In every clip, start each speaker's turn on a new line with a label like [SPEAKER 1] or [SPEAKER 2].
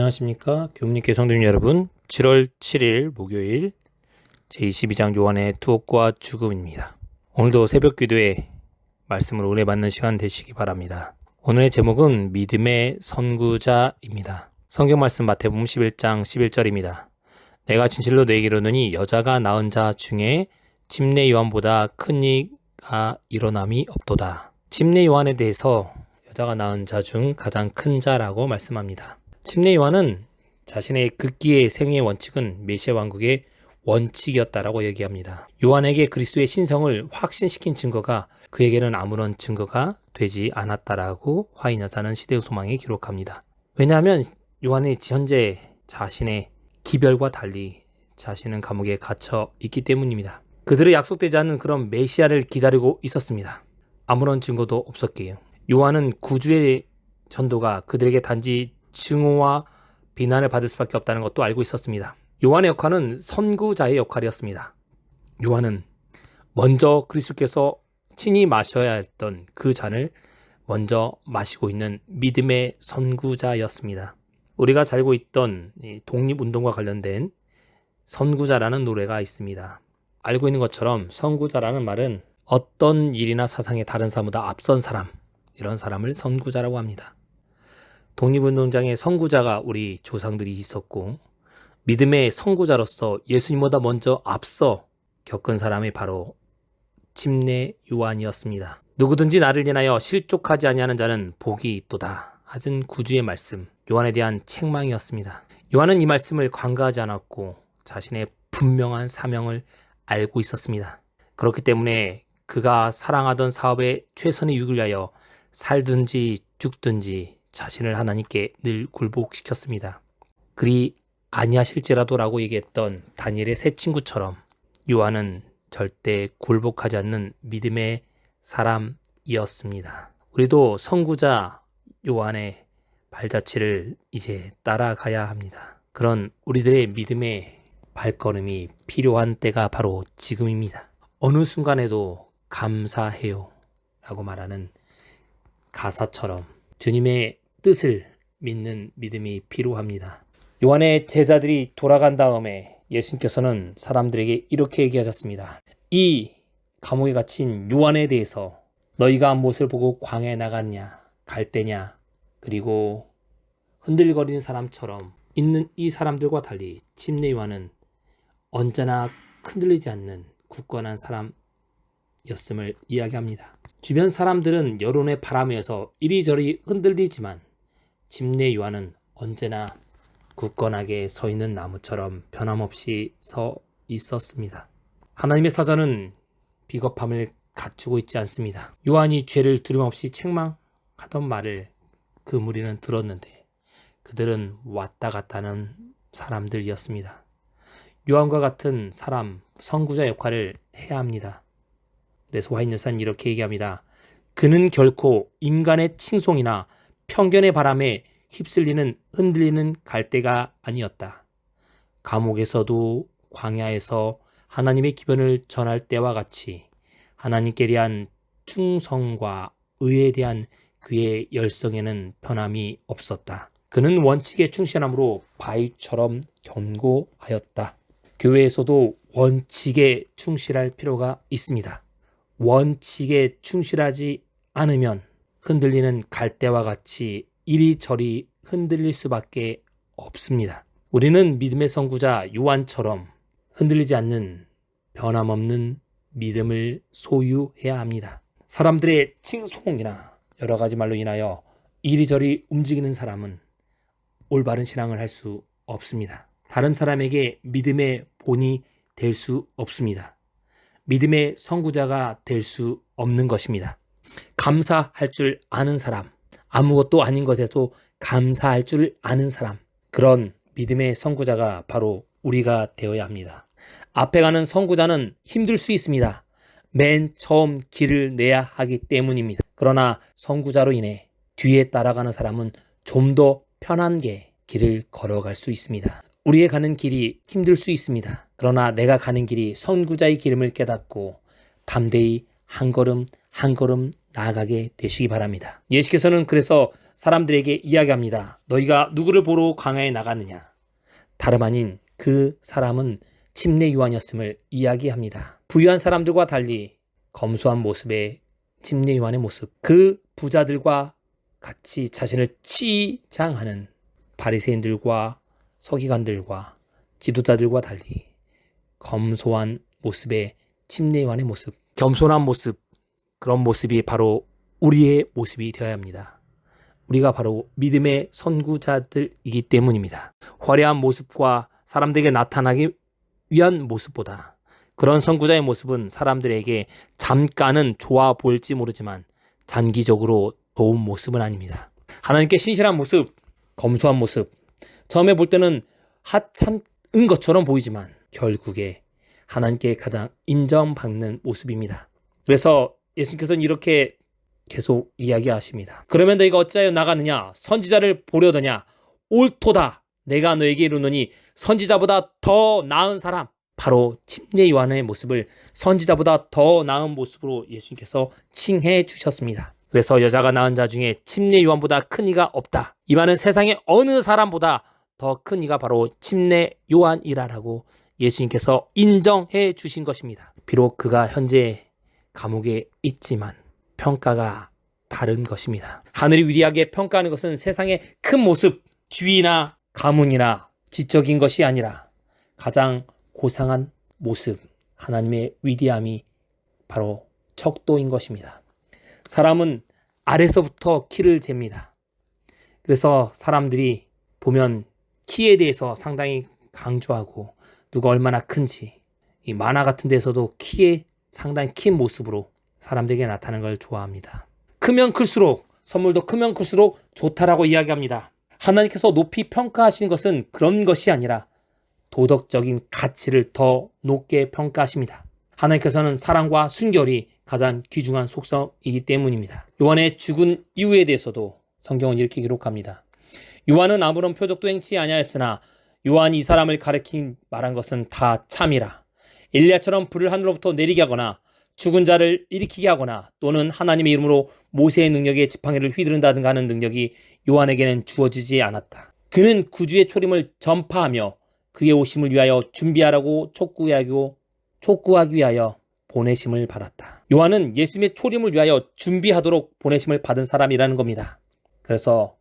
[SPEAKER 1] 안녕하십니까 교육님께 성도님 여러분, 7월 7일 목요일 제22장 요한의 투옥과 죽음입니다. 오늘도 새벽 기도에 말씀을 은혜 받는 시간 되시기 바랍니다. 오늘의 제목은 믿음의 선구자입니다. 성경 말씀 마태복음 11장 11절입니다. 내가 진실로 너에게 이르노니 여자가 낳은 자 중에 침례 요한보다 큰 이가 일어남이 없도다. 침례 요한에 대해서 여자가 낳은 자 중 가장 큰 자라고 말씀합니다. 침례 요한은 자신의 극기의 생애의 원칙은 메시아 왕국의 원칙이었다라고 얘기합니다. 요한에게 그리스도의 신성을 확신시킨 증거가 그에게는 아무런 증거가 되지 않았다라고 화인 여사는 시대의 소망에 기록합니다. 왜냐하면 요한이 현재 자신의 기별과 달리 자신은 감옥에 갇혀 있기 때문입니다. 그들의 약속되지 않은 그런 메시아를 기다리고 있었습니다. 아무런 증거도 없었기에 요한은 구주의 전도가 그들에게 단지 증오와 비난을 받을 수밖에 없다는 것도 알고 있었습니다. 요한의 역할은 선구자의 역할이었습니다. 요한은 먼저 그리스도께서 친히 마셔야 했던 그 잔을 먼저 마시고 있는 믿음의 선구자였습니다. 우리가 잘 알고 있던 독립운동과 관련된 선구자라는 노래가 있습니다. 알고 있는 것처럼 선구자라는 말은 어떤 일이나 사상에 다른 사람보다 앞선 사람, 이런 사람을 선구자라고 합니다. 독립운동장의 선구자가 우리 조상들이 있었고 믿음의 선구자로서 예수님보다 먼저 앞서 겪은 사람이 바로 침례 요한이었습니다. 누구든지 나를 인하여 실족하지 아니하는 자는 복이 있도다 하신 구주의 말씀, 요한에 대한 책망이었습니다. 요한은 이 말씀을 간과하지 않았고 자신의 분명한 사명을 알고 있었습니다. 그렇기 때문에 그가 사랑하던 사업에 최선의 유익을 위하여 살든지 죽든지 자신을 하나님께 늘 굴복시켰습니다. 그리 아니하실지라도라고 얘기했던 다니엘의 세 친구처럼 요한은 절대 굴복하지 않는 믿음의 사람이었습니다. 우리도 선구자 요한의 발자취를 이제 따라가야 합니다. 그런 우리들의 믿음의 발걸음이 필요한 때가 바로 지금입니다. 어느 순간에도 감사해요 라고 말하는 가사처럼 주님의 뜻을 믿는 믿음이 필요합니다. 요한의 제자들이 돌아간 다음에 예수님께서는 사람들에게 이렇게 얘기하셨습니다. 이 감옥에 갇힌 요한에 대해서 너희가 무엇을 보고 광야에 나갔냐, 갈대냐, 그리고 흔들거리는 사람처럼 있는 이 사람들과 달리 침례 요한은 언제나 흔들리지 않는 굳건한 사람이었음을 이야기합니다. 주변 사람들은 여론의 바람에 의해서 이리저리 흔들리지만 침례 요한은 언제나 굳건하게 서 있는 나무처럼 변함없이 서 있었습니다. 하나님의 사자는 비겁함을 갖추고 있지 않습니다. 요한이 죄를 두려움없이 책망하던 말을 그 무리는 들었는데 그들은 왔다 갔다 하는 사람들이었습니다. 요한과 같은 사람, 선구자 역할을 해야 합니다. 그래서 화인 여사는 이렇게 얘기합니다. 그는 결코 인간의 칭송이나 편견의 바람에 휩쓸리는 흔들리는 갈대가 아니었다. 감옥에서도 광야에서 하나님의 기변을 전할 때와 같이 하나님께 대한 충성과 의에 대한 그의 열성에는 변함이 없었다. 그는 원칙에 충실함으로 바위처럼 견고하였다. 교회에서도 원칙에 충실할 필요가 있습니다. 원칙에 충실하지 않으면 흔들리는 갈대와 같이 이리저리 흔들릴 수밖에 없습니다. 우리는 믿음의 선구자 요한처럼 흔들리지 않는 변함없는 믿음을 소유해야 합니다. 사람들의 칭송이나 여러 가지 말로 인하여 이리저리 움직이는 사람은 올바른 신앙을 할 수 없습니다. 다른 사람에게 믿음의 본이 될 수 없습니다. 믿음의 선구자가 될 수 없는 것입니다. 감사할 줄 아는 사람, 아무것도 아닌 것에도 감사할 줄 아는 사람, 그런 믿음의 선구자가 바로 우리가 되어야 합니다. 앞에 가는 선구자는 힘들 수 있습니다. 맨 처음 길을 내야 하기 때문입니다. 그러나 선구자로 인해 뒤에 따라가는 사람은 좀 더 편하게 길을 걸어갈 수 있습니다. 우리의 가는 길이 힘들 수 있습니다. 그러나 내가 가는 길이 선구자의 기름을 깨닫고 담대히 한 걸음 한 걸음 나아가게 되시기 바랍니다. 예수께서는 그래서 사람들에게 이야기합니다. 너희가 누구를 보러 광야에 나갔느냐? 다름 아닌 그 사람은 침례 요한이었음을 이야기합니다. 부유한 사람들과 달리 검소한 모습의 침례 요한의 모습, 그 부자들과 같이 자신을 치장하는 바리새인들과 서기관들과 지도자들과 달리 검소한 모습의 침례 요한의 모습, 겸손한 모습, 그런 모습이 바로 우리의 모습이 되어야 합니다. 우리가 바로 믿음의 선구자들이기 때문입니다. 화려한 모습과 사람들에게 나타나기 위한 모습보다 그런 선구자의 모습은 사람들에게 잠깐은 좋아 보일지 모르지만 장기적으로 좋은 모습은 아닙니다. 하나님께 신실한 모습, 검소한 모습, 처음에 볼 때는 하찮은 것처럼 보이지만 결국에 하나님께 가장 인정받는 모습입니다. 그래서 예수님께서는 이렇게 계속 이야기하십니다. 그러면 너희가 어찌하여 나가느냐? 선지자를 보려더냐? 옳도다. 내가 너에게 이르노니 선지자보다 더 나은 사람, 바로 침례 요한의 모습을 선지자보다 더 나은 모습으로 예수님께서 칭해 주셨습니다. 그래서 여자가 낳은 자 중에 침례 요한보다 큰 이가 없다. 이 말은 세상의 어느 사람보다 더 큰 이가 바로 침례 요한이라고 예수님께서 인정해 주신 것입니다. 비록 그가 현재 감옥에 있지만 평가가 다른 것입니다. 하늘이 위대하게 평가하는 것은 세상의 큰 모습, 지위나 가문이나 지적인 것이 아니라 가장 고상한 모습, 하나님의 위대함이 바로 척도인 것입니다. 사람은 아래서부터 키를 잽니다. 그래서 사람들이 보면 키에 대해서 상당히 강조하고 누가 얼마나 큰지, 이 만화 같은 데서도 키에 상당히 큰 모습으로 사람들에게 나타나는 걸 좋아합니다. 크면 클수록, 선물도 크면 클수록 좋다라고 이야기합니다. 하나님께서 높이 평가하시는 것은 그런 것이 아니라 도덕적인 가치를 더 높게 평가하십니다. 하나님께서는 사랑과 순결이 가장 귀중한 속성이기 때문입니다. 요한의 죽은 이유에 대해서도 성경은 이렇게 기록합니다. 요한은 아무런 표적도 행치 아니하였으나 요한이 이 사람을 가리킨 말한 것은 다 참이라. 엘리야처럼 불을 하늘로부터 내리게 하거나 죽은 자를 일으키게 하거나 또는 하나님의 이름으로 모세의 능력에 지팡이를 휘두른다든가 하는 능력이 요한에게는 주어지지 않았다. 그는 구주의 초림을 전파하며 그의 오심을 위하여 준비하라고 촉구하기 위하여 보내심을 받았다. 요한은 예수님의 초림을 위하여 준비하도록 보내심을 받은 사람이라는 겁니다. 그래서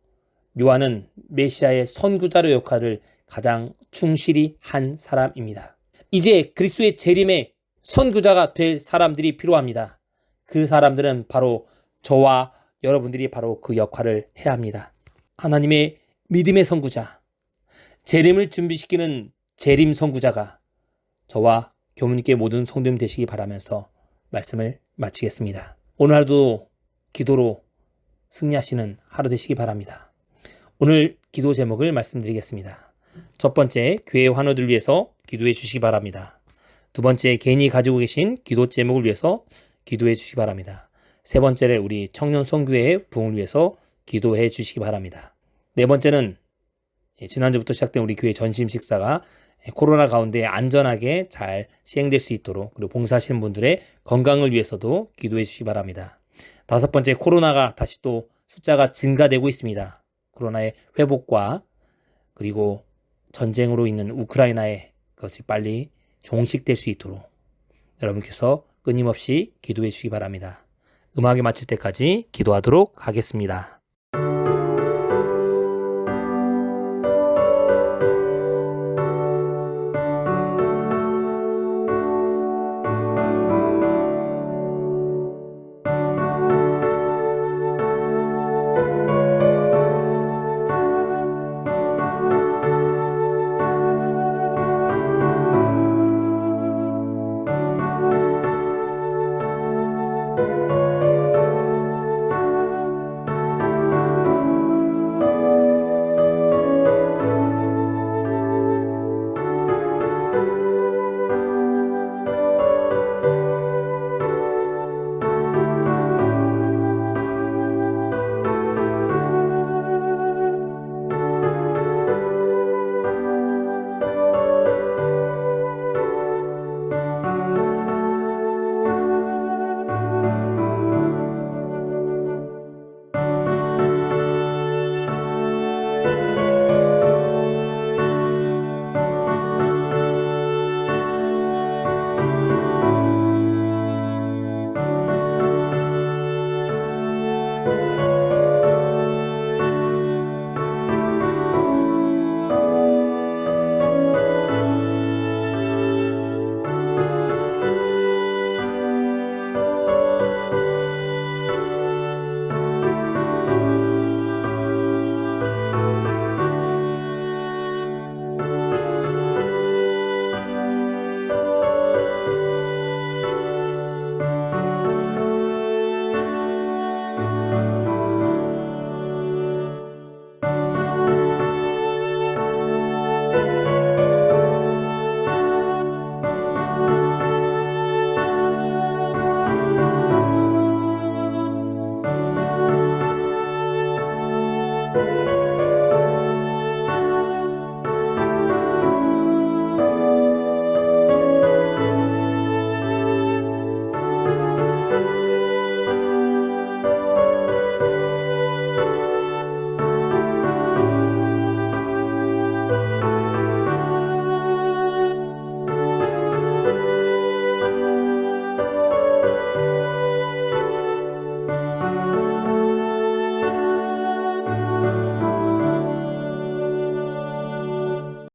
[SPEAKER 1] 요한은 메시아의 선구자의 역할을 가장 충실히 한 사람입니다. 이제 그리스도의 재림의 선구자가 될 사람들이 필요합니다. 그 사람들은 바로 저와 여러분들이 바로 그 역할을 해야 합니다. 하나님의 믿음의 선구자, 재림을 준비시키는 재림 선구자가 저와 교무님께 모든 성도님 되시기 바라면서 말씀을 마치겠습니다. 오늘 하루도 기도로 승리하시는 하루 되시기 바랍니다. 오늘 기도 제목을 말씀드리겠습니다. 첫 번째, 교회 환우들 위해서 기도해 주시기 바랍니다. 두 번째, 개인이 가지고 계신 기도 제목을 위해서 기도해 주시기 바랍니다. 세 번째는 우리 청년 선교회의 부흥을 위해서 기도해 주시기 바랍니다. 네 번째는 지난주부터 시작된 우리 교회 전심 식사가 코로나 가운데 안전하게 잘 시행될 수 있도록, 그리고 봉사하시는 분들의 건강을 위해서도 기도해 주시기 바랍니다. 다섯 번째, 코로나가 다시 또 숫자가 증가되고 있습니다. 코로나의 회복과 그리고 전쟁으로 있는 우크라이나의 것이 빨리 종식될 수 있도록 여러분께서 끊임없이 기도해 주시기 바랍니다. 음악이 마칠 때까지 기도하도록 하겠습니다.